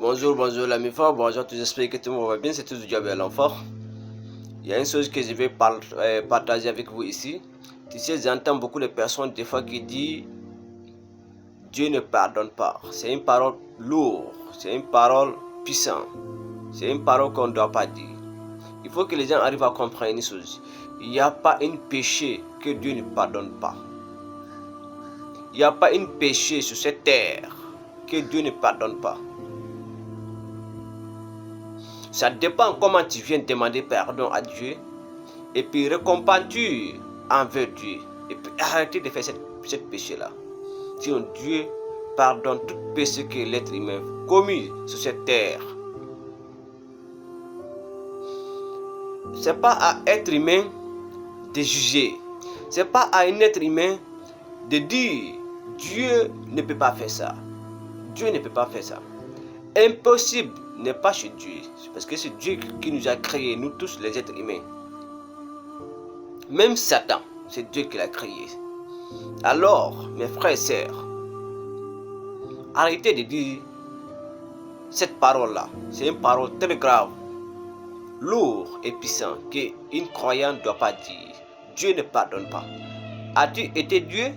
Bonjour l'ami fort, bonjour, j'espère que tout le monde va bien, c'est tout le diable à l'enfant. Il y a une chose que je vais partager avec vous ici. Tu sais, j'entends beaucoup de personnes des fois qui disent Dieu ne pardonne pas. C'est une parole lourde, c'est une parole puissante, c'est une parole qu'on ne doit pas dire. Il faut que les gens arrivent à comprendre une chose. Il n'y a pas un péché que Dieu ne pardonne pas. Il n'y a pas un péché sur cette terre que Dieu ne pardonne pas. Ça dépend comment tu viens demander pardon à Dieu. Et puis récompenses-tu envers Dieu. Et puis arrêtez de faire cette péché-là. Sinon Dieu pardonne tout péché que l'être humain commis sur cette terre. Ce n'est pas à être humain de juger. Ce n'est pas à un être humain de dire Dieu ne peut pas faire ça. Dieu ne peut pas faire ça. Impossible n'est pas chez Dieu. Parce que c'est Dieu qui nous a créés, nous tous les êtres humains. Même Satan, c'est Dieu qui l'a créé. Alors, mes frères et sœurs, arrêtez de dire cette parole-là. C'est une parole très grave, lourde et puissante qu'une croyante ne doit pas dire. Dieu ne pardonne pas. As-tu été Dieu?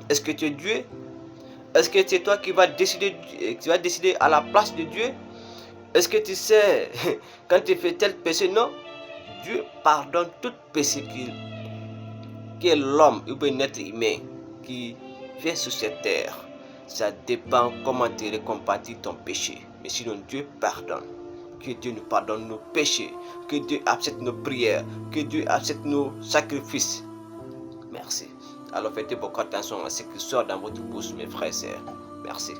Est-ce que tu es Dieu? Est-ce que c'est toi qui vas décider à la place de Dieu? Est-ce que tu sais, quand tu fais tel péché, non? Dieu pardonne tout péché que l'homme ou un être humain qui vient sur cette terre. Ça dépend comment tu récompenses ton péché. Mais sinon, Dieu pardonne. Que Dieu nous pardonne nos péchés. Que Dieu accepte nos prières. Que Dieu accepte nos sacrifices. Merci. Alors faites beaucoup attention à ce qui sort dans votre bouche, mes frères et sœurs. Merci.